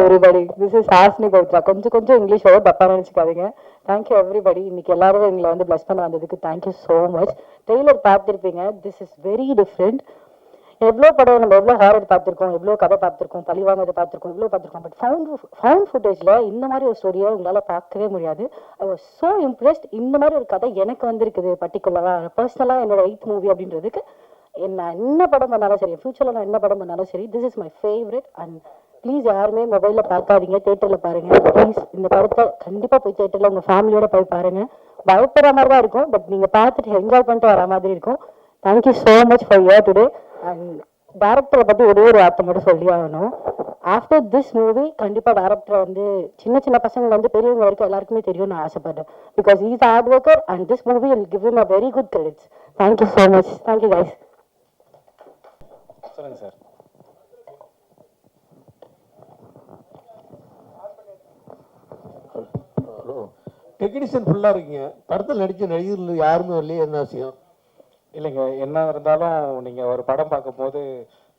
everybody. This is Hasni Gautra. கொஞ்சம் English over தப்பா நினைச்சுக்காதீங்க. Thank you everybody. இன்னைக்கு எல்லாரும் எங்களை வந்து bless பண்ண வந்ததுக்கு thank you so much. Trailer பார்த்திருப்பீங்க. This is very different. எவ்வளோ படம் நம்ம எவ்வளோ ஹாரர் பார்த்துருக்கோம், எவ்வளோ கதை பார்த்துருக்கோம், பழிவாங்கதை பார்த்துருக்கோம், இவ்வளோ பார்த்துருக்கோம். பட் ஃபவுண்ட் ஃபுட்டேஜில் இந்த மாதிரி ஒரு ஸ்டோரியை உங்களால் பார்க்கவே முடியாது. I was so impressed. இந்த மாதிரி ஒரு கதை எனக்கு வந்திருக்குது பர்டிகுலராக. பர்சனலாக என்னோட 8th மூவி அப்படின்றதுக்கு என்ன படம் பண்ணாலும் சரி, ஃபியூச்சரில் நான் என்ன படம் பண்ணாலும் சரி, this is my favourite. And please யாருமே மொபைலில் பார்க்காதீங்க, தேட்டரில் பாருங்கள். ப்ளீஸ் இந்த படத்தை கண்டிப்பாக போய் தேட்டரில் உங்கள் ஃபேமிலியோட போய் பாருங்கள். பயப்படுற மாதிரி தான் இருக்கும், பட் நீங்கள் பார்த்துட்டு என்ஜாய் பண்ணிட்டு வர மாதிரி இருக்கும். Thank you so much for your today. And டேரக்டரை பற்றி ஒரே ஒரு வார்த்தை மட்டும் சொல்லி ஆகணும். ஆஃப்டர் திஸ் மூவி கண்டிப்பாக டேரக்டரை வந்து சின்ன பசங்க வந்து பெரியவங்க வரைக்கும் எல்லாருக்குமே தெரியும் நான் ஆசைப்படுறேன். Because is hard worker and this movie will give him a very good credits. Thank you so much. Thank you guys. சொல்லுங்க சார். ஹலோ, டெக்னீஷியன் ஃபுல்லாக இருக்கீங்க, படத்தில் நடித்த நடிகர்கள் யாருமே வரலையே, என்ன விஷயம்? இல்லைங்க, என்ன இருந்தாலும் நீங்கள் ஒரு படம் பார்க்கும்போது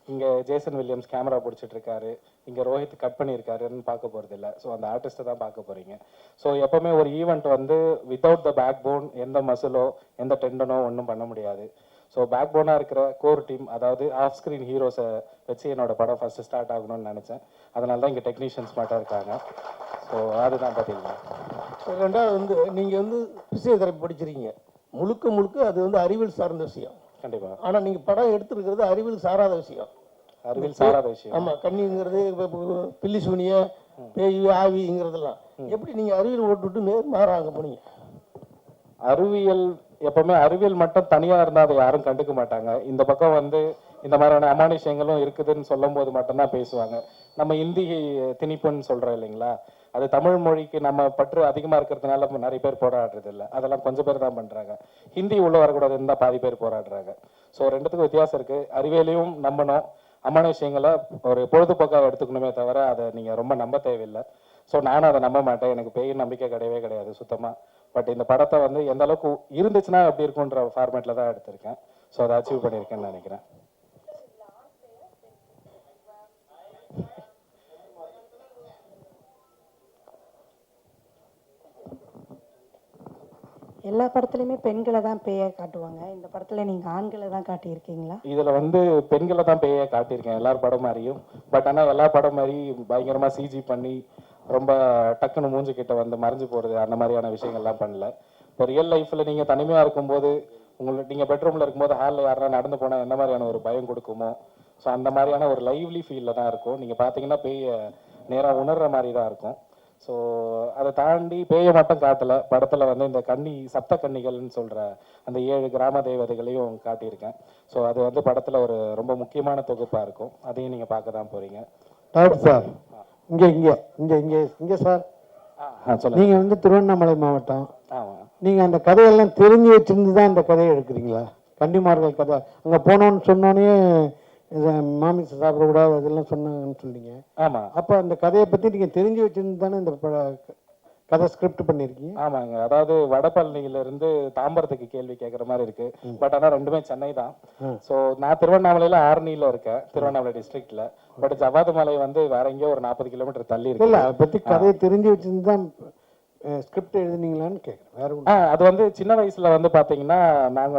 இங்கே ஜேசன் வில்லியம்ஸ் கேமரா பிடிச்சிட்டு இருக்காரு, இங்கே ரோஹித் கட் பண்ணியிருக்காருன்னு பார்க்க போகிறது இல்லை. ஸோ அந்த ஆர்டிஸ்ட்டை தான் பார்க்க போகிறீங்க. ஸோ எப்போவுமே ஒரு ஈவெண்ட் வந்து வித்தவுட் த பேக் போன், எந்த மசிலோ எந்த டெண்டனோ ஒன்றும் பண்ண முடியாது. ஸோ பேக் போனாக இருக்கிற கோர் டீம், அதாவது ஆஃப் ஸ்க்ரீன் ஹீரோஸை வச்சு என்னோட படம் ஃபஸ்ட்டு ஸ்டார்ட் ஆகணும்னு நினச்சேன். அதனால தான் இங்கே டெக்னீஷியன்ஸ் மட்டும் இருக்காங்க. ஸோ அதுதான் பார்த்தீங்கன்னா. ரெண்டாவது வந்து நீங்கள் வந்து பிசியோதெரப்பி படிச்சிருக்கீங்க, முழுக்க அது வந்து அறிவியல் சார்ந்த விஷயம். கண்டிப்பாக. ஆனால் நீங்கள் படம் எடுத்துருக்கிறது அறிவியல் சாராத விஷயம். அறிவியல் சாராத விஷயம். ஆமாம், கண்ணிங்கிறது பில்லி சூனிய பேய் ஆவிங்கிறதெல்லாம் எப்படி நீங்கள் அறிவியல் ஓட்டுவிட்டு மாறாங்க போனீங்க? அறிவியல் எப்பவுமே அறிவியல் மட்டும் தனியாக இருந்தால் அதை யாரும் கண்டுக்க மாட்டாங்க. இந்த பக்கம் வந்து இந்த மாதிரியான அமானுஷங்களும் இருக்குதுன்னு சொல்லும் போது மட்டும்தான் பேசுவாங்க. நம்ம இந்தி திணிப்புன்னு சொல்கிறோம் இல்லைங்களா, அது தமிழ் மொழிக்கு நம்ம பற்று அதிகமாக இருக்கிறதுனால நிறைய பேர் போராடுறது இல்லை. அதெல்லாம் கொஞ்சம் பேர் தான் பண்ணுறாங்க. ஹிந்தி உள்ள வரக்கூடாதுன்னு தான் பாதி பேர் போராடுறாங்க. ஸோ ரெண்டுத்துக்கும் வித்தியாசம் இருக்குது. அறிவியலையும் நம்பணும், அமானுஷங்களை ஒரு பொழுதுபோக்காக எடுத்துக்கணுமே தவிர அதை நீங்கள் ரொம்ப நம்ப தேவையில்லை. ஸோ நானும் அதை நம்ப மாட்டேன். எனக்கு பேய் நம்பிக்கை கிடையவே கிடையாது சுத்தமாக. பட் இந்த படத்தை வந்து எந்த அளவுக்கு இருந்துச்சுன்னா எப்படி இருக்குன்ற ஃபார்மேட்டில் தான் எடுத்திருக்கேன். ஸோ அதை அச்சீவ் பண்ணியிருக்கேன்னு நினைக்கிறேன். எல்லா படத்துலையுமே பெண்களை தான் பேயை காட்டுவாங்க, இந்த படத்தில் நீங்கள் ஆண்களை தான் காட்டியிருக்கீங்களா? இதில் வந்து பெண்களை தான் பேயை காட்டியிருக்கேன் எல்லார் படம் மாதிரியும். பட் ஆனால் எல்லா படம் மாதிரி பயங்கரமாக சிஜி பண்ணி ரொம்ப டக்குன்னு மூஞ்சி கிட்ட வந்து மறைஞ்சு போகிறது அந்த மாதிரியான விஷயங்கள்லாம் பண்ணல. இப்போ ரியல் லைஃப்பில் நீங்கள் தனிமையாக இருக்கும்போது, உங்களுக்கு நீங்கள் பெட்ரூமில் இருக்கும்போது ஹாலில் யாரா நடந்து போனால் எந்த மாதிரியான ஒரு பயம் கொடுக்குமோ, ஸோ அந்த மாதிரியான ஒரு லைவ்லி ஃபீலில் தான் இருக்கும். நீங்கள் பார்த்தீங்கன்னா பேயை நேராக உணர்கிற மாதிரி தான் இருக்கும். ஸோ அதை தாண்டி பேயை மட்டும் காட்டலை, படத்தில் வந்து இந்த சப்த கன்னிகள்னு சொல்கிற அந்த 7 கிராம தேவதைகளையும் காட்டியிருக்கேன். ஸோ அது வந்து படத்தில் ஒரு ரொம்ப முக்கியமான தொகுப்பாக இருக்கும். அதையும் நீங்கள் பார்க்க தான் போகிறீங்க. டாக்டர் சார், இங்கே சார், சொல்லுங்கள். நீங்கள் வந்து திருவண்ணாமலை மாவட்டம். ஆமாம். நீங்கள் அந்த கதையெல்லாம் தெரிஞ்சு வச்சுருந்து தான் இந்த கதையை எடுக்கிறீங்களா? கன்னிமார்கள் கதை அங்கே போனோன்னு சொன்னோன்னே மாமிசம் சாப்பிடக்கூடாது அதெல்லாம் சொன்னாங்கன்னு சொல்லிங்க. ஆமாம். அப்போ அந்த கதையை பற்றி நீங்கள் தெரிஞ்சு வச்சுருந்து தானே இந்த கதை ஸ்கிரிப்ட் பண்ணியிருக்கீங்க? ஆமாங்க. அதாவது வடபழனியிலிருந்து தாம்பரத்துக்கு கேள்வி கேட்குற மாதிரி இருக்கு. பட் ஆனால் ரெண்டுமே சென்னை தான். ஸோ நான் திருவண்ணாமலையில் ஆரணியில் இருக்கேன், திருவண்ணாமலை டிஸ்ட்ரிக்ட்ல. பட் ஜவாது மலை வந்து வேற எங்கேயோ ஒரு 40 கிலோமீட்டர் தள்ளி இருக்கு. இல்லை, அதை பற்றி கதையை தெரிஞ்சு வச்சுருந்து தான் ஸ்கிரிப்ட் எழுதுனீங்களான்னு கேட்குறேன். வேற அது வந்து சின்ன வயசுல வந்து பாத்தீங்கன்னா நாங்க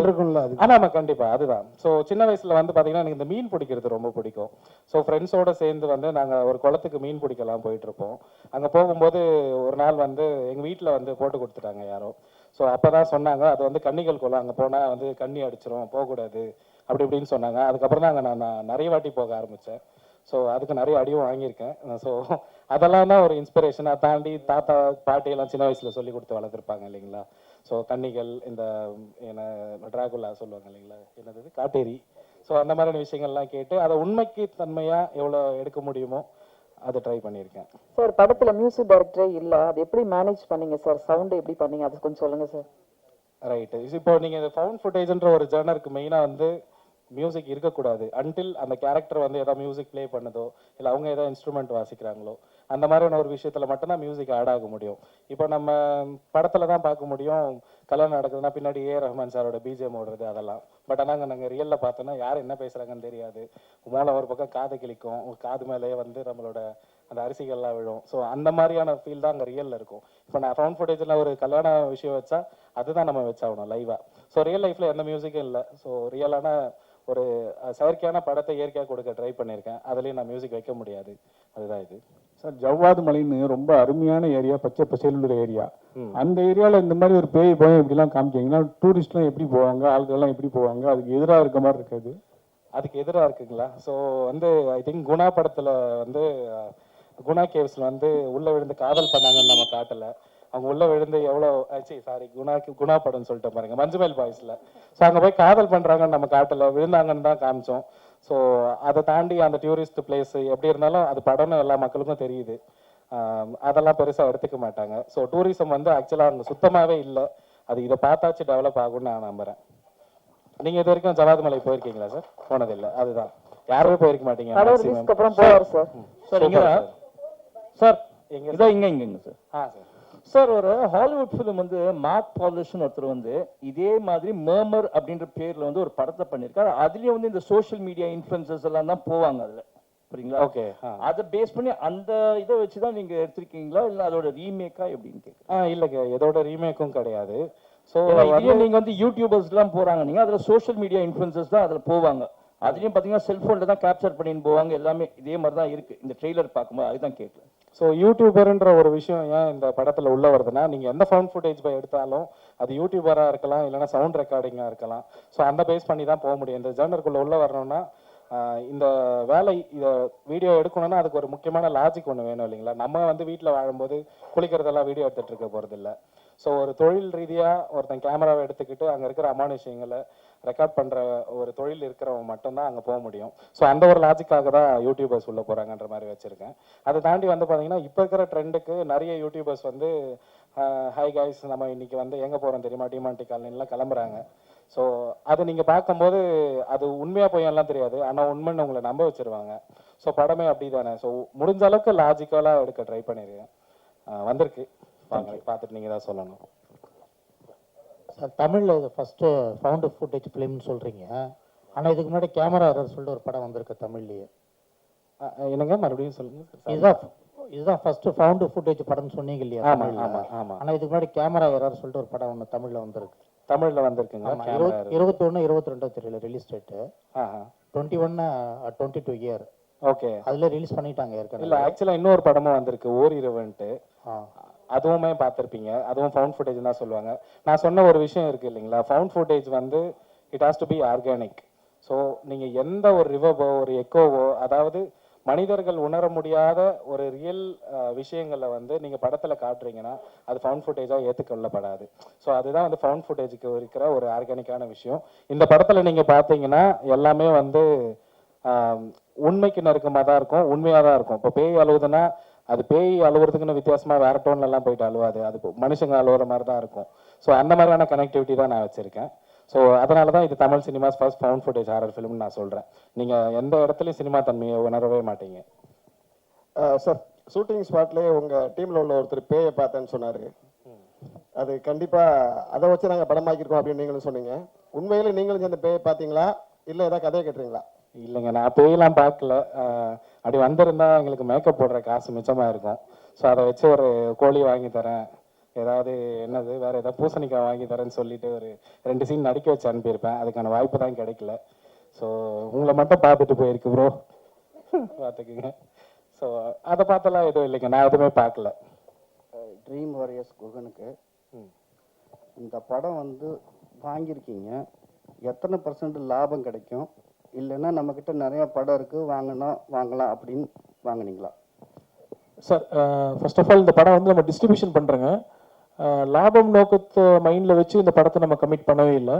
இருக்கும்ல அது. ஆமா கண்டிப்பா அதுதான். ஸோ சின்ன வயசுல வந்து பாத்தீங்கன்னா எனக்கு இந்த மீன் பிடிக்கிறது ரொம்ப பிடிக்கும். ஸோ ஃப்ரெண்ட்ஸோட சேர்ந்து வந்து நாங்க ஒரு குளத்துக்கு மீன் பிடிக்கலாம் போயிட்டு இருப்போம். அங்க போகும்போது ஒரு நாள் வந்து எங்க வீட்டுல வந்து போட்டு கொடுத்துட்டாங்க யாரோ. ஸோ அப்பதான் சொன்னாங்க அது வந்து கன்னிகள் குளம், அங்க போனா வந்து கண்ணி அடிச்சிரும், போகக்கூடாது அப்படி இப்படின்னு சொன்னாங்க. அதுக்கப்புறம் தான் அங்கே நான் நிறைய வாட்டி போக ஆரம்பித்தேன். ஸோ அதுக்கு நிறைய அடியும் வாங்கியிருக்கேன். ஸோ அதெல்லாம் தான் ஒரு இன்ஸ்பிரேஷனை தாண்டி தாத்தா பாட்டியெல்லாம் சின்ன வயசில் சொல்லி கொடுத்து வளர்த்துருப்பாங்க இல்லைங்களா. ஸோ கன்னிகள், இந்த என்ன டிராகுலா சொல்லுவாங்க இல்லைங்களா, என்னது காட்டேரி. ஸோ அந்த மாதிரியான விஷயங்கள்லாம் கேட்டு அதை உண்மைக்கு தன்மையாக எவ்வளோ எடுக்க முடியுமோ அதை ட்ரை பண்ணியிருக்கேன். சார் படத்தில் மியூசிக் டைரக்டரே இல்லை, அது எப்படி மேனேஜ் பண்ணீங்க சார்? சவுண்டு எப்படி பண்ணீங்க, அது கொஞ்சம் சொல்லுங்கள் சார். ரைட்டு. இப்போ நீங்கள் இந்த ஃபவுண்ட் ஃபுட்டேஜ்ன்ற ஒரு ஜேர்னருக்கு மெயினாக வந்து மியூசிக் இருக்கக்கூடாது அன்டில் அந்த கேரக்டர் வந்து ஏதாவது மியூசிக் ப்ளே பண்ணுதோ இல்லை அவங்க ஏதாவது இன்ஸ்ட்ருமெண்ட் வாசிக்கிறாங்களோ அந்த மாதிரியான ஒரு விஷயத்தில் மட்டும்தான் மியூசிக் ஆட் ஆக முடியும். இப்போ நம்ம படத்தில் தான் பார்க்க முடியும், கல்யாணம் நடக்குதுன்னா பின்னாடி ரஹ்மான் சாரோட பிஜிஎம் ஓடுறது அதெல்லாம். பட் ஆனால் நாங்கள் ரியலில் பார்த்தோன்னா யார் என்ன பேசுகிறாங்கன்னு தெரியாது. மேலே ஒரு பக்கம் காது கிளிக்கும், காது மேலேயே வந்து நம்மளோட அந்த அரிசிகள்லாம் விழும். ஸோ அந்த மாதிரியான ஃபீல் தான் அங்கே ரியலில் இருக்கும். இப்போ நான் ஃபவுண்ட் ஃபுட்டேஜில் ஒரு கல்யாண விஷயம் வச்சா அதுதான் நம்ம வச்சாகணும் லைவாக. ஸோ ரியல் லைஃப்பில் எந்த மியூசிக்கும் இல்லை. ஸோ ரியலான ஒரு செயற்கையான படத்தை இயற்கையாக கொடுக்க ட்ரை பண்ணியிருக்கேன். அதுலேயும் நான் மியூசிக் வைக்க முடியாது. அதுதான் இது. சார் ஜவ்வாது மலைன்னு ரொம்ப அருமையான ஏரியா, பச்சை பசேலுள்ள ஏரியா. அந்த ஏரியாவில் இந்த மாதிரி ஒரு பேய் பயம் இப்படிலாம் காமிச்சிங்கன்னா டூரிஸ்ட்லாம் எப்படி போவாங்க, ஆட்கள்லாம் எப்படி போவாங்க? அதுக்கு எதிராக இருக்க மாதிரி இருக்காது? அதுக்கு எதிராக இருக்குங்களா? ஸோ வந்து ஐ திங்க் குணா படத்தில் வந்து குணா கேவ்ஸில் வந்து உள்ளே விழுந்து காதல் பண்ணாங்கன்னு நம்ம காட்டலை. அவங்க உள்ளே விழுந்து எவ்வளோ குணா படம்னு சொல்லிட்டு பாருங்க, மஞ்சுமேல் பாய்ஸில். ஸோ அங்கே போய் காதல் பண்ணுறாங்கன்னு நம்ம காட்டலை, விழுந்தாங்கன்னு தான் காமிச்சோம். ஸோ அதை தாண்டி அந்த டூரிஸ்ட் பிளேஸ் எப்படி இருந்தாலும் அது படம்னு எல்லா மக்களுக்கும் தெரியுது. அதெல்லாம் பெருசாக எடுத்துக்க மாட்டாங்க. ஸோ டூரிசம் வந்து ஆக்சுவலாக அங்கே சுத்தமாகவே இல்லை. அது இதை பார்த்தாச்சு டெவலப் ஆகும்னு நான் நம்புகிறேன். நீங்கள் இது வரைக்கும் ஜவ்வாது மலை போயிருக்கீங்களா சார்? போனதில்லை. அதுதான், யாருமே போயிருக்க மாட்டீங்க. அப்புறம் போவார் சார். சார் இங்கே சார் எங்க இதான் இங்கங்க சார். சார் சார் ஒரு ஹாலிவுட் ஃபிலிம் வந்து மார்க் பாலிஷ்னு ஒருத்தர் வந்து இதே மாதிரி மர்மர் அப்படின்ற பேர்ல வந்து ஒரு படத்தை பண்ணியிருக்காரு. அதுலயே வந்து இந்த சோஷியல் மீடியா இன்ஃபுளுசர்ஸ் எல்லாம் தான் போவாங்க அதுல, புரியுங்களா? ஓகே. அதை பேஸ் பண்ணி அந்த இதை வச்சு தான் நீங்க எடுத்திருக்கீங்களா இல்லை அதோட ரீமேக்கா எப்படின்னு கேட்குறேன். இல்லைங்க, எதோட ரீமேக்கும் கிடையாது. ஸோ இதுலயே நீங்க வந்து யூடியூபர்ஸ் எல்லாம் போறாங்க, நீங்க அதுல சோஷியல் மீடியா இன்ஃபுளுசர்ஸ் தான் அதுல போவாங்க. அதுலயும் பாத்தீங்கன்னா செல்போன்ல தான் கேப்சர் பண்ணின்னு போவாங்க. எல்லாமே இதே மாதிரி தான் இருக்கு இந்த ட்ரெய்லர் பார்க்கும்போது. அதுதான் கேட்கல. ஸோ யூடியூபர்ன்ற ஒரு விஷயம் ஏன் இந்த படத்தில் உள்ள வருதுன்னா, நீங்கள் எந்த ஃபவுண்ட் ஃபுட்டேஜ் போய் எடுத்தாலும் அது யூடியூபராக இருக்கலாம், இல்லைனா சவுண்ட் ரெக்கார்டிங்காக இருக்கலாம். ஸோ அந்த பேஸ் பண்ணி தான் போக முடியும். இந்த ஜேர்னருக்குள்ளே உள்ள வரணும்னா இந்த வேலை இதை வீடியோ எடுக்கணும்னா அதுக்கு ஒரு முக்கியமான லாஜிக் ஒன்று வேணும் இல்லைங்களா? நம்ம வந்து வீட்டில் வாழும்போது குளிக்கிறதெல்லாம் வீடியோ எடுத்துகிட்டு இருக்க போகிறது இல்லை. ஸோ ஒரு தொழில் ரீதியாக ஒருத்தன் கேமராவை எடுத்துக்கிட்டு அங்கே இருக்கிற அமானுஷங்களை ரெக்கார்ட் பண்ணுற ஒரு தொழில் இருக்கிறவங்க மட்டும்தான் அங்கே போக முடியும். ஸோ அந்த ஒரு லாஜிக்காக தான் யூடியூபர்ஸ் உள்ள போகிறாங்கன்ற மாதிரி வச்சுருக்கேன். அதை தாண்டி வந்து பார்த்தீங்கன்னா இப்போ இருக்கிற ட்ரெண்டுக்கு நிறைய யூடியூபர்ஸ் வந்து ஹாய் காய்ஸ் நம்ம இன்னைக்கு வந்து எங்கே போகிறோம் தெரியுமா, டிமாண்டி காலனிலாம் கிளம்புறாங்க. ஸோ அது நீங்கள் பார்க்கும்போது அது உண்மையாக போய் எல்லாம் தெரியாது, ஆனால் உண்மைன்னு உங்களை நம்ப வச்சுருவாங்க. ஸோ படமே அப்படி தானே. ஸோ முடிஞ்ச அளவுக்கு லாஜிக்கலாக எடுக்க ட்ரை பண்ணியிருக்கேன். வந்திருக்கு, பார்த்துட்டு நீங்கள் தான் சொல்லணும். சார் தமிழில் இது ஃபஸ்ட்டு ஃபவுண்ட் ஃபுட்டேஜ் ஃபிலிம்னு சொல்கிறீங்க, ஆனால் இதுக்கு முன்னாடி கேமரா எரர் சொல்லிட்டு ஒரு படம் வந்திருக்கு தமிழ்லேயே. என்னங்க மறுபடியும் சொல்லுங்கள். இதுதான் ஃபஸ்ட்டு ஃபவுண்ட் ஃபுட்டேஜ் படம்னு சொன்னீங்க இல்லையா? ஆமாம் ஆமாம் ஆமாம். ஆனால் இதுக்கு முன்னாடி கேமரா எரர் சொல்லிட்டு ஒரு படம் ஒன்று தமிழில் வந்திருக்கு. தமிழில் வந்திருக்குங்க. 21 22 தெரியல ரிலீஸ் டேட்டு. 21 22 இயர். ஓகே, அதில் ரிலீஸ் பண்ணிட்டாங்க ஏற்கனவே. இல்லை ஆக்சுவலாக இன்னொரு படமும் வந்திருக்கு, ஓரிரவன்ட்டு. அதுவுமே பார்த்துருப்பீங்க. அதுவும் ஃபவுண்ட் ஃபுட்டேஜ் தான் சொல்லுவாங்க. நான் சொன்ன ஒரு விஷயம் இருக்குது இல்லைங்களா, ஃபவுண்ட் ஃபுட்டேஜ் வந்து it has to be organic. So நீங்கள் எந்த ஒரு ரிவர்வோ ஒரு எக்கோவோ, அதாவது மனிதர்கள் உணர முடியாத ஒரு ரியல் விஷயங்களை வந்து நீங்கள் படத்தில் காட்டுறீங்கன்னா அது ஃபவுண்ட் ஃபுட்டேஜாக ஏற்றுக்கொள்ளப்படாது. ஸோ அதுதான் வந்து ஃபவுண்ட் ஃபுட்டேஜுக்கு இருக்கிற ஒரு ஆர்கானிக்கான விஷயம். இந்த படத்தில் நீங்கள் பார்த்தீங்கன்னா எல்லாமே வந்து உண்மைக்கு நெருக்கமாக தான் இருக்கும், உண்மையாக தான் இருக்கும். இப்போ பேய் அழுவுதுன்னா அது பேய் அழுவுறதுக்குன்னு வித்தியாசமாக வேற டோன்லலாம் போயிட்டு அழுவாது, அது மனுஷங்க அழுவுற மாதிரி தான் இருக்கும். ஸோ அந்த மாதிரியான கனெக்டிவிட்டி தான் நான் வச்சுருக்கேன். ஸோ அதனால தான் இது Tamil cinema's first found footage horror ஃபிலிம்னு நான் சொல்கிறேன். நீங்கள் எந்த இடத்துலையும் சினிமா தன்மையை உணரவே மாட்டீங்க. சார் ஷூட்டிங் ஸ்பாட்லேயே உங்கள் டீமில் உள்ள ஒருத்தர் பேயை பார்த்தேன்னு சொன்னார். அது கண்டிப்பாக அதை வச்சு நாங்கள் படமாக்கியிருக்கோம் அப்படின்னு நீங்களும் சொன்னீங்க. உண்மையில் நீங்களும் அந்த பேயை பார்த்தீங்களா இல்லை ஏதாவது கதையை கேட்டுறீங்களா? இல்லைங்க, நான் பேயெல்லாம் பார்க்கல. அப்படி வந்திருந்தா எங்களுக்கு மேக்கப் போடுற காசு மிச்சமாக இருக்கும். ஸோ அதை வச்சு ஒரு கோழி வாங்கி தரேன், ஏதாவது என்னது வேறு ஏதாவது பூசணிக்காய் வாங்கி தரேன்னு சொல்லிட்டு ஒரு 2 சீன் நடிக்க வச்சு அனுப்பியிருப்பேன். அதுக்கான வாய்ப்பு தான் கிடைக்கல. ஸோ உங்களை மட்டும் பார்த்துட்டு போயிருக்கு ப்ரோ, பார்த்துக்குங்க. ஸோ அதை பார்த்தலாம் எதுவும் இல்லைங்க, நான் எதுவுமே பார்க்கல. ட்ரீம் வாரியர்ஸ் குகனுக்கு இந்த படம் வந்து வாங்கியிருக்கீங்க, எத்தனை % லாபம் கிடைக்கும்? இல்லைன்னா நம்மக்கிட்ட நிறைய படம் இருக்குது வாங்கலாம் அப்படின்னு வாங்கினீங்களா? சார் ஃபர்ஸ்ட் ஆஃப் ஆல் இந்த படம் வந்து நம்ம டிஸ்ட்ரிபியூஷன் பண்ணுறோங்க. லாபம் நோக்கத்தை மைண்டில் வச்சு இந்த படத்தை நம்ம கமிட் பண்ணவே இல்லை.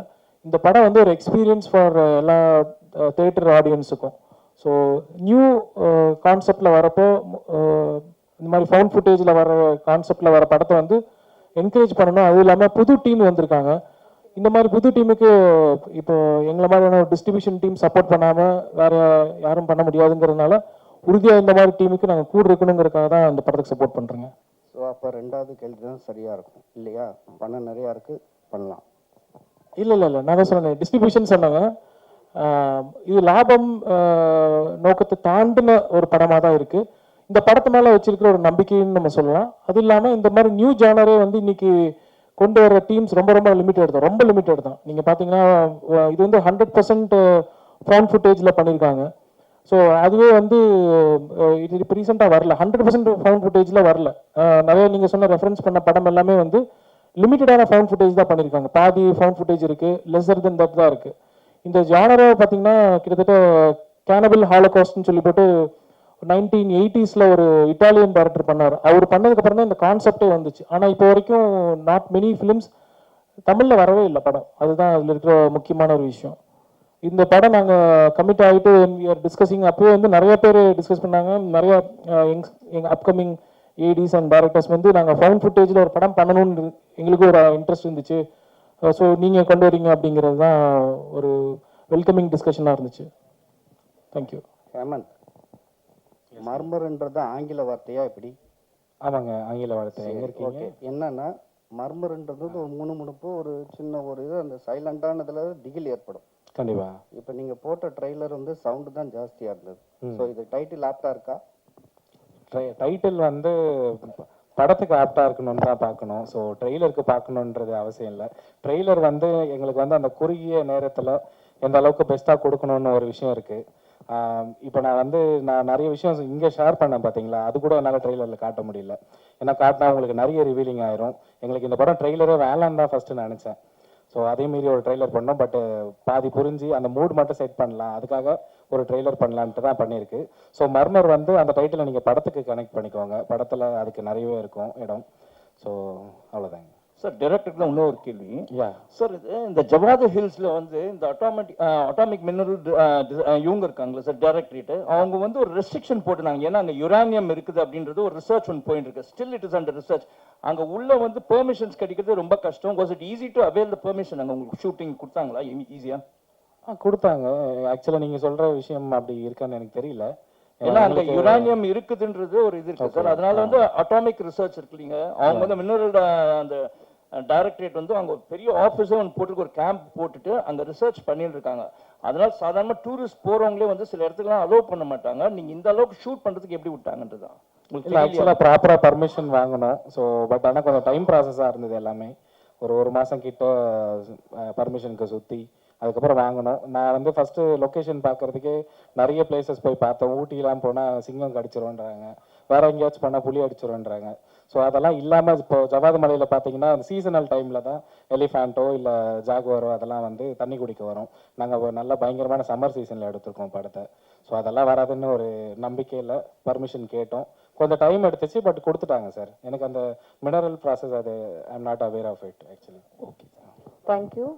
இந்த படம் வந்து ஒரு எக்ஸ்பீரியன்ஸ் ஃபார் எல்லா தேட்டர் ஆடியன்ஸுக்கும். ஸோ நியூ கான்செப்டில் வரப்போ இந்த மாதிரி ஃபவுண்ட் ஃபுட்டேஜில் வர கான்செப்டில் வர படத்தை வந்து என்கரேஜ் பண்ணணும். அதுவும் இல்லாமல் புது டீம் வந்திருக்காங்க. இந்த மாதிரி புது டீமுக்கு இப்போ எங்களை மாதிரியான ஒரு டிஸ்ட்ரிபியூஷன் டீம் சப்போர்ட் பண்ணாமல் வேற யாரும் பண்ண முடியாதுங்கிறதுனால உறுதியாக இந்த மாதிரி டீமுக்கு நாங்கள் கூட இருக்கணுங்கிறதுக்காக தான் இந்த படத்துக்கு சப்போர்ட் பண்ணுறோங்க. ஸோ அப்போ ரெண்டாவது கேள்வி தான் சரியாக இருக்கும் இல்லையா? பணம் நிறையா இருக்குது, பண்ணலாம். இல்லை நான் தான் சொன்னேன் டிஸ்ட்ரிபியூஷன் சொன்னாங்க. இது லாபம் நோக்கத்தை தாண்டின ஒரு படமாக தான் இருக்குது. இந்த படத்து மேலே வச்சிருக்கிற ஒரு நம்பிக்கைன்னு நம்ம சொல்லலாம். அது இல்லாமல் இந்த மாதிரி நியூ ஜானரே வந்து இன்னைக்கு கொண்டு வர டீம்ஸ் ரொம்ப லிமிட்டட் தான். நீங்கள் பார்த்தீங்கன்னா இது வந்து 100% ஃபவுண்ட் ஃபுட்டேஜில் பண்ணியிருக்காங்க. ஸோ அதுவே வந்து இது இப்போ ரீசெண்டாக வரல, 100% ஃபவுண்ட் ஃபுட்டேஜில் வரல. நிறைய நீங்கள் சொன்ன ரெஃபரன்ஸ் பண்ண படம் எல்லாமே வந்து லிமிட்டடான ஃபவுண்ட் ஃபுட்டேஜ் தான் பண்ணியிருக்காங்க. பாதி ஃபவுண்ட் ஃபுட்டேஜ் இருக்குது, லெஸர் தென் தட் தான் இருக்குது. இந்த ஜானரை பார்த்தீங்கன்னா கிட்டத்தட்ட கேனபிள் ஹாலோகாஸ்ட்னு சொல்லி போட்டு 1980s ஒரு இட்டாலியன் டைரக்டர் பண்ணார். அவர் பண்ணதுக்கப்புறம் தான் இந்த கான்செப்டே வந்துச்சு. ஆனால் இப்போ வரைக்கும் நாட் மெனி ஃபிலிம்ஸ் தமிழில் வரவே இல்லை படம். அதுதான் அதில் இருக்கிற முக்கியமான ஒரு விஷயம். இந்த படம் நாங்கள் கமிட் ஆகிட்டு டிஸ்கஸிங் அப்போவே வந்து நிறைய பேர் டிஸ்கஸ் பண்ணாங்க. நிறைய எங்கள் அப்கமிங் ஏடிஸ் அண்ட் டைரக்டர்ஸ் வந்து நாங்கள் ஃபவுண்ட் ஃபுட்டேஜில் ஒரு படம் பண்ணணும்னு எங்களுக்கு ஒரு இன்ட்ரெஸ்ட் இருந்துச்சு. ஸோ நீங்கள் கொண்டு வரீங்க அப்படிங்கிறது தான் ஒரு வெல்கமிங் டிஸ்கஷனாக இருந்துச்சு. தேங்க்யூ. ஹேமந்த், மர்மர்ன்றது ஆங்கில வார்த்தையா எப்படி? ஆமாங்க, ஆங்கில வார்த்தை. எங்கே இருக்கீங்க? என்னன்னா மர்மர்ன்றது ஒரு முணுமுணுப்பு, ஒரு சின்ன ஒரு இது, அந்த சைலண்டானதுல திகில் ஏற்படும். கண்டிப்பா. இப்போ நீங்க போட்ட ட்ரெய்லர் வந்து சவுண்டு தான் ஜாஸ்தியா இருந்தது. ஸோ இது டைட்டில் ஆப்டா இருக்கா? டைட்டில் வந்து படத்துக்கு ஆப்டா இருக்கணும்னு தான் பார்க்கணும். ஸோ ட்ரெய்லருக்கு பார்க்கணுன்றது அவசியம் இல்லை. ட்ரெய்லர் வந்து எங்களுக்கு வந்து அந்த குறுகிய நேரத்தில் எந்த அளவுக்கு பெஸ்ட்டாக கொடுக்கணும்னு ஒரு விஷயம் இருக்குது. இப்போ நான் நிறைய விஷயம் இங்கே ஷேர் பண்ணேன் பார்த்தீங்களா, அது கூட என்னால் ட்ரெய்லரில் காட்ட முடியல. ஏன்னா காட்டினா உங்களுக்கு நிறைய ரிவீலிங் ஆயிரும். எங்களுக்கு இந்த படம் ட்ரெய்லரே வேணான்னு தான் ஃபஸ்ட்டு நினச்சேன். ஸோ அதே மாரி ஒரு ட்ரெய்லர் பண்ணோம். பட் பாதி புரிஞ்சு அந்த மூட் மட்டும் செட் பண்ணலாம், அதுக்காக ஒரு ட்ரெய்லர் பண்ணலான்ட்டு தான் பண்ணியிருக்கு. ஸோ மர்மர் வந்து அந்த டைட்டிலை நீங்கள் படத்துக்கு கனெக்ட் பண்ணிக்கோங்க. படத்தில் அதுக்கு நிறையவே இருக்கும் இடம். ஸோ அவ்வளோதாங்க சார். டைரக்டருக்கு இன்னொரு கேள்வி. சார், இது இந்த ஜவாது ஹில்ஸில் வந்து இந்த அட்டாமிக் மினரல் இவங்க இருக்காங்களா சார், டைரக்டரேட், அவங்க வந்து ஒரு ரெஸ்ட்ரிக்ஷன் போட்டுனாங்க. ஏன்னா அங்கே யுரானியம் இருக்குது அப்படின்றது ஒரு ரிசர்ச் ஒன்று போயிட்டு இருக்கு. Still it is under research. அங்கே உள்ள வந்து பெர்மிஷன்ஸ் கிடைக்கிறது ரொம்ப கஷ்டம். Was it easy to avail the permission? அங்கே உங்களுக்கு ஷூட்டிங் கொடுத்தாங்களா ஈஸியாக? கொடுத்தாங்க. ஆக்சுவலாக நீங்கள் சொல்கிற விஷயம் அப்படி இருக்கான்னு எனக்கு தெரியல. ஏன்னா அங்கே யுரானியம் இருக்குதுன்றது ஒரு இது இருக்கு சார். அதனால வந்து அட்டாமிக் ரிசர்ச் இருக்கு இல்லைங்க, அவங்க வந்து மினரல் அந்த டைரக்டரேட் வந்து அவங்க ஒரு பெரிய ஆஃபீஸே ஒன்று போட்டு ஒரு கேம்ப் போட்டுட்டு அங்கே ரிசர்ச் பண்ணிட்டு இருக்காங்க. அதனால சாதாரண டூரிஸ்ட் போகிறவங்களே வந்து சில இடத்துக்குலாம் அலோவ் பண்ண மாட்டாங்க. நீங்கள் இந்த அளவுக்கு ஷூட் பண்ணுறதுக்கு எப்படி விட்டாங்கன்றது தான் இல்லை. ஆக்சுவலாக ப்ராப்பராக பர்மிஷன் வாங்கணும். ஸோ பட் ஆனால் கொஞ்சம் டைம் ப்ராசஸாக இருந்தது எல்லாமே. ஒரு மாதம் கிட்ட பர்மிஷனுக்கு சுற்றி அதுக்கப்புறம் வாங்கணும். நான் வந்து ஃபஸ்ட்டு லொக்கேஷன் பார்க்குறதுக்கே நிறைய பிளேசஸ் போய் பார்த்தேன். ஊட்டிலாம் போனால் சிங்கம் கடிச்சிருவோன்றாங்க, வேற எங்கேயாச்சும் பண்ணால் புலி அடிச்சிருவோன்றாங்க. ஸோ அதெல்லாம் இல்லாமல் இப்போ ஜவாது மலையில் பார்த்தீங்கன்னா சீசனல் டைமில் தான் எலிஃபேண்ட்டோ இல்லை ஜாகுவாரோ அதெல்லாம் வந்து தண்ணி குடிக்க வரும். நாங்கள் நல்ல பயங்கரமான சம்மர் சீசனில் எடுத்திருக்கோம் படத்தை. ஸோ அதெல்லாம் வராதுன்னு ஒரு நம்பிக்கையில் பர்மிஷன் கேட்டோம். கொஞ்சம் டைம் எடுத்துச்சு, பட் கொடுத்துட்டாங்க சார். எனக்கு அந்த மினரல் ப்ராசஸ் அது I am not aware of it actually. Okay, thank you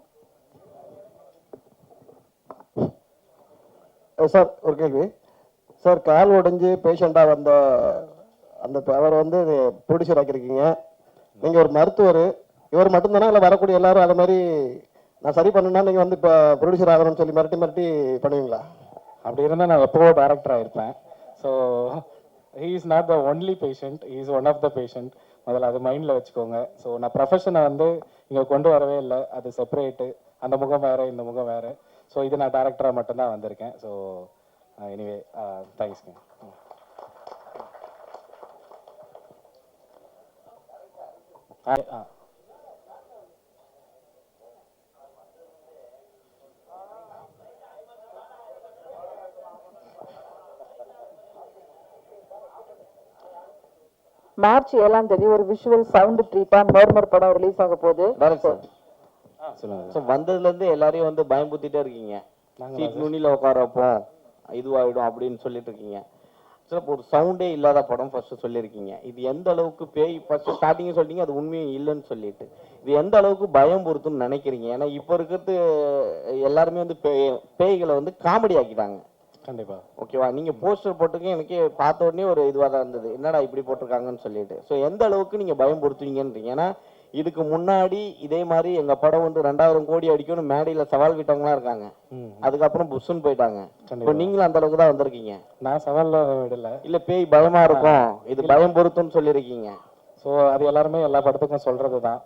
sir. ஒரு கேள்வி சார். கால் உடைஞ்சு பேஷண்ட்டாக வந்த அந்த அவர் வந்து ப்ரொடியூசர் ஆக்கியிருக்கீங்க. நீங்கள் ஒரு மருத்துவர், இவர் மட்டும்தானா இல்லை வரக்கூடிய எல்லாரும் அதை மாதிரி நான் சரி பண்ணுன்னா நீங்கள் வந்து இப்போ ப்ரொடியூசர் ஆகணும்னு சொல்லி மிரட்டி பண்ணுவீங்களா? அப்படி இருந்தால் நான் எப்போவோ டேரக்டராக இருப்பேன். So he is not the only patient, he is one of the patient. முதல்ல அது மைண்டில் வச்சுக்கோங்க. ஸோ நான் ப்ரொஃபஷனை வந்து இங்கே கொண்டு வரவே இல்லை, அது செப்பரேட்டு. அந்த முகம் வேறு, இந்த முகம் வேறு. ஸோ இது நான் டேரக்டராக மட்டும்தான் வந்திருக்கேன். ஸோ எனிவே தேங்க்ஸ்ங்க. மார்ச் 7ஆம் தேதி ஒரு விஷுவல் சவுண்ட் ட்ரீட்டா மர்மர் படம் ரிலீஸ் ஆக போகுது. வந்ததுலேருந்து எல்லாரையும் வந்து பயம்புத்திட்டே இருக்கீங்க. சீட் நுனியில் உட்கார வைப்போம், இதுவாகிடும் அப்படின்னு சொல்லிட்டு இருக்கீங்க. ஒரு சவுண்டே இல்லாத படம் ஃபர்ஸ்ட் சொல்லியிருக்கீங்க. இது எந்த அளவுக்கு பேய், ஃபர்ஸ்ட் ஸ்டார்டிங் சொல்லிட்டீங்க அது உண்மையும் இல்லைன்னு சொல்லிட்டு, இது எந்த அளவுக்கு பயம் பொறுத்துன்னு நினைக்கிறீங்க? ஏன்னா இப்போ இருக்கிறது எல்லாருமே வந்து பேய்களை வந்து காமெடி ஆக்கிட்டாங்க. கண்டிப்பா. ஓகேவா? நீங்க போஸ்டர் போட்டுக்க எனக்கு பார்த்த உடனே ஒரு இதுவாக தான் இருந்தது, என்னடா இப்படி போட்டிருக்காங்கன்னு சொல்லிட்டு. ஸோ எந்த அளவுக்கு நீங்க பயம் பொறுத்துவீங்கன்றீங்க? ஏன்னா இதுக்கு முன்னாடி இதே மாதிரி எங்க படம் வந்து 2000 கோடி அடிக்கும்னு மேடையில சவால் விட்டவங்களாம் இருக்காங்க. அதுக்கப்புறம் புஷ்ன்னு போயிட்டாங்க. இப்போ நீங்களும் அந்த அளவுக்கு தான் வந்திருக்கீங்க. நான் சவால்ல விடல. இல்ல பேய் பயமா இருக்கும், இது பயம் பொருத்தும்னு சொல்லியிருக்கீங்க. ஸோ அது எல்லாருமே எல்லா படத்துக்கும் சொல்றது தான்.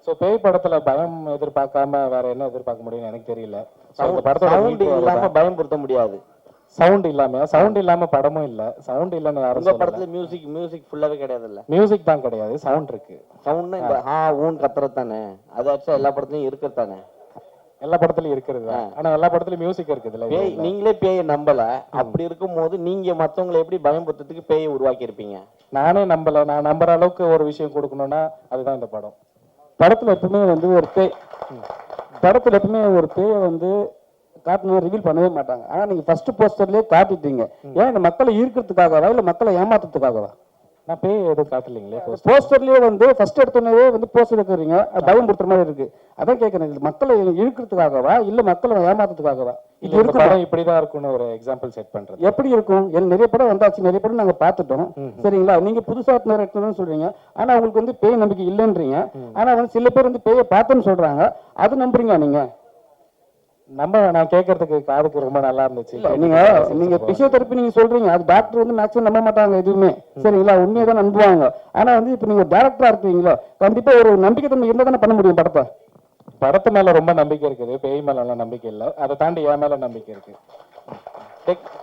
ஸோ பேய் படத்துல பயம் எதிர்பார்க்காம வேற என்ன எதிர்பார்க்க முடியும்னு எனக்கு தெரியல. சவுண்ட் இல்லாம பயம் பொருத்த முடியாது. சவுண்ட் இல்லாம படமும் இல்ல. சவுண்ட் இல்லன்னு யாரும் உங்க படத்துல மியூசிக் ஃபுல்லாவே கிடையாது இல்ல? மியூசிக் தான் கிடையாது, சவுண்ட் இருக்கு. சவுண்ட்னா இந்த ஊன் கத்துறது தானே, அது ஆக்சுவலா எல்லா படத்துலயும் இருக்கிறது தானே? எல்லா படத்துலயும் இருக்கிறது. ஆனா எல்லா படத்துலயும் மியூசிக் இருக்குதுல்ல. பேய் நீங்களே பேயை நம்பல, அப்படி இருக்கும்போது நீங்க மத்தவங்களை எப்படி பயம்படுத்துறதுக்கு பேயை உருவாக்கி இருப்பீங்க? நானே நம்பல. நான் நம்புற அளவுக்கு ஒரு விஷயம் கொடுக்கணும்னா அதுதான் இந்த படம். படத்துல எப்பவுமே வந்து ஒரு பேயை வந்து காட்டணும் ரிவீல் பண்ணவே மாட்டாங்க. ஆனா நீங்க ஃபர்ஸ்ட் போஸ்டர்லயே காட்டிட்டீங்க. ஏன் இந்த மக்களை ஈர்க்கிறதுக்காகவா இல்ல மக்களை ஏமாத்துறதுக்காகவா? நான் பேய் எதுவும் காட்டலீங்களே. போஸ்டர்லயே வந்து ஃபர்ஸ்ட் எடுத்தோடனே வந்து போஸ்டர் இருக்கிறீங்க, பயம் கொடுத்துற மாதிரி இருக்கு. அதான் கேட்கறேன், மக்களை இழுக்கிறதுக்காகவா இல்ல மக்களை ஏமாத்துறதுக்காகவா? இது ஒரு படம் இப்படிதான் இருக்கும்னு ஒரு எக்ஸாம்பிள் செட் பண்றது. எப்படி இருக்கும்? நிறைய படம் வந்தாச்சு, நிறைய படம் நாங்க பார்த்துட்டோம். சரிங்களா? நீங்க புதுசா எடுக்கணும்னு சொல்றீங்க, ஆனா உங்களுக்கு வந்து பேய் நம்பிக்கை இல்லைன்றீங்க. ஆனா வந்து சில பேர் வந்து பேயை பார்த்தேன்னு சொல்றாங்க, அது நம்புறீங்க நீங்க? நான் கேட்கறதுக்கு காதுக்கு ரொம்ப நல்லா இருந்துச்சு. நீங்க பிசியோதெரப்பி நீங்க சொல்றீங்க, அது டாக்டர் வந்து மேக்ஸிமம் நம்ப மாட்டாங்க எதுவுமே. சரிங்களா? உண்மையை தான் நம்புவாங்க. ஆனா வந்து இப்ப நீங்க டேரக்டரா இருக்கீங்களா, கண்டிப்பா ஒரு நம்பிக்கை தன்மை இருந்தா தானே பண்ண முடியும் படத்தை. படத்து மேல ரொம்ப நம்பிக்கை இருக்குது, பேய் மேல எல்லாம் நம்பிக்கை இல்லை. அதை தாண்டி என் மேல நம்பிக்கை இருக்கு.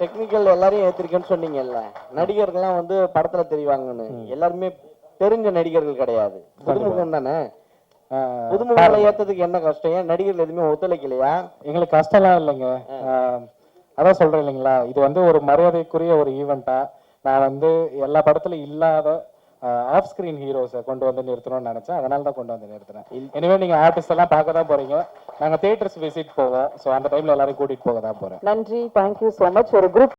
டெக்னிக்கல் எல்லாரையும் ஏத்திருக்கேன்னு சொன்னீங்கல்ல, நடிகர்கள்லாம் வந்து படத்துல தெரிவாங்கன்னு. எல்லாருமே தெரிஞ்ச நடிகர்கள் கிடையாது, புதுமுகம் தானே. புதுமுகங்களை ஏத்ததுக்கு என்ன கஷ்டம்? ஏன் நடிகர்கள் எதுவுமே ஒத்துழைக்கலையா? எங்களுக்கு கஷ்டம்லாம் இல்லைங்க. அதான் சொல்றேன் இல்லைங்களா, இது வந்து ஒரு மரியாதைக்குரிய ஒரு ஈவெண்டா நான் வந்து எல்லா படத்துலயும் இல்லாத ஆஃப் ஸ்கிரீன் ஹீரோஸை கொண்டு வந்து நிறுத்தணும்னு நினைச்சேன். அதனால தான் கொண்டு வந்து நிறுத்தினேன். இனிமே நீங்க ஆர்டிஸ்ட் எல்லாம் பார்க்க தான் போறீங்க. நாங்க தியேட்டர்ஸ் விசிட் போவோம். ஸோ அந்த டைம்ல எல்லாரையும் கூட்டிட்டு போக தான் போறேன். நன்றி, தேங்க்யூ ஸோ மச். ஒரு குரூப்